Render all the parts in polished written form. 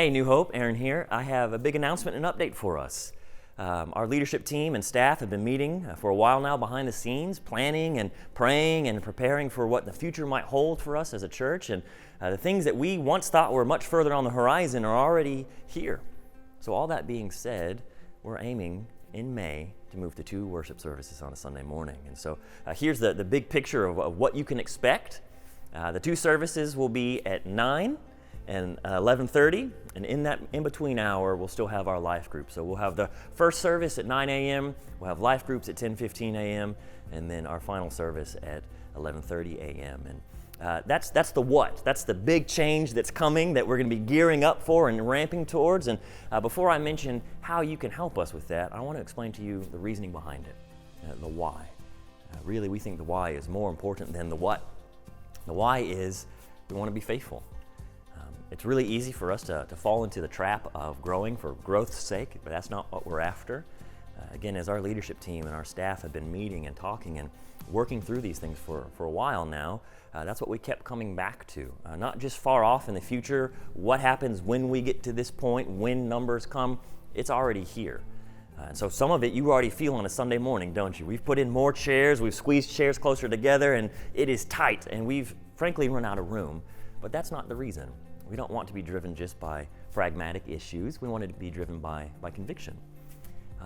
Hey, New Hope, Aaron here. I have a big announcement and update for us. Our leadership team and staff have been meeting for a while now behind the scenes, planning and praying and preparing for what the future might hold for us as a church. And the things that we once thought were much further on the horizon are already here. So all that being said, we're aiming in May to move to 2 worship services on a Sunday morning. And so here's the big picture of what you can expect. The 2 services will be at 9 and 11:30, and in that in-between hour, we'll still have our life group. So we'll have the first service at 9 a.m., we'll have life groups at 10:15 a.m., and then our final service at 11:30 a.m. And that's the what. That's the big change that's coming that we're going to be gearing up for and ramping towards. And before I mention how you can help us with that, I want to explain to you the reasoning behind it, the why. Really, we think the why is more important than the what. The why is we want to be faithful. It's really easy for us to fall into the trap of growing for growth's sake, but that's not what we're after. Again, as our leadership team and our staff have been meeting and talking and working through these things for a while now, that's what we kept coming back to. Not just far off in the future, what happens when we get to this point, when numbers come, it's already here. And so some of it you already feel on a Sunday morning, don't you? We've put in more chairs, we've squeezed chairs closer together, and it is tight, and we've frankly run out of room. But that's not the reason. We don't want to be driven just by pragmatic issues. We want to be driven by conviction.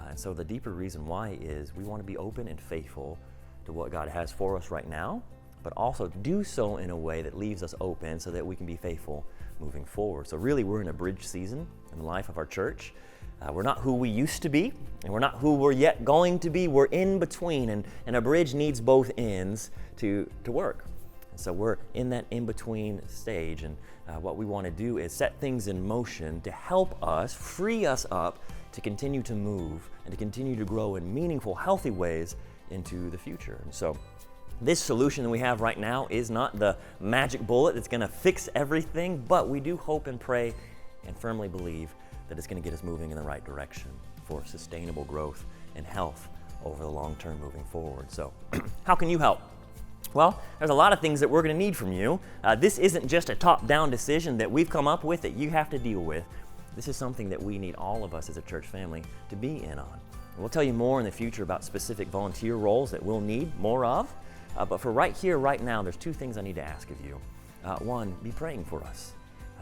And so the deeper reason why is we want to be open and faithful to what God has for us right now, but also do so in a way that leaves us open so that we can be faithful moving forward. So really, we're in a bridge season in the life of our church. We're not who we used to be, and we're not who we're yet going to be. We're in between, and a bridge needs both ends to work. So we're in that in-between stage, and what we want to do is set things in motion to help us, free us up to continue to move and to continue to grow in meaningful, healthy ways into the future. And so this solution that we have right now is not the magic bullet that's going to fix everything, but we do hope and pray and firmly believe that it's going to get us moving in the right direction for sustainable growth and health over the long term moving forward. So how can you help? Well, there's a lot of things that we're going to need from you. This isn't just a top-down decision that we've come up with that you have to deal with. This is something that we need all of us as a church family to be in on. And we'll tell you more in the future about specific volunteer roles that we'll need more of. But for right here, right now, there's 2 things I need to ask of you. One, be praying for us.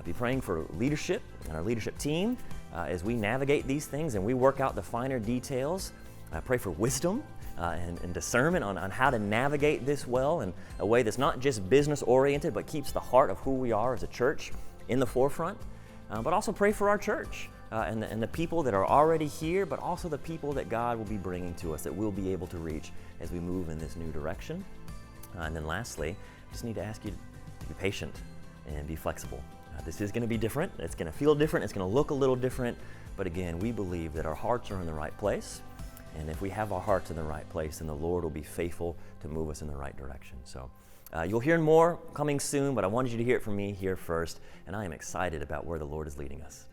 Be praying for leadership and our leadership team as we navigate these things and we work out the finer details. Pray for wisdom and discernment on how to navigate this well in a way that's not just business oriented, but keeps the heart of who we are as a church in the forefront. But also pray for our church and the people that are already here, but also the people that God will be bringing to us that we'll be able to reach as we move in this new direction. And then lastly, I just need to ask you to be patient and be flexible. This is going to be different. It's going to feel different. It's going to look a little different. But again, we believe that our hearts are in the right place. And if we have our hearts in the right place, then the Lord will be faithful to move us in the right direction. So you'll hear more coming soon, but I wanted you to hear it from me here first. And I am excited about where the Lord is leading us.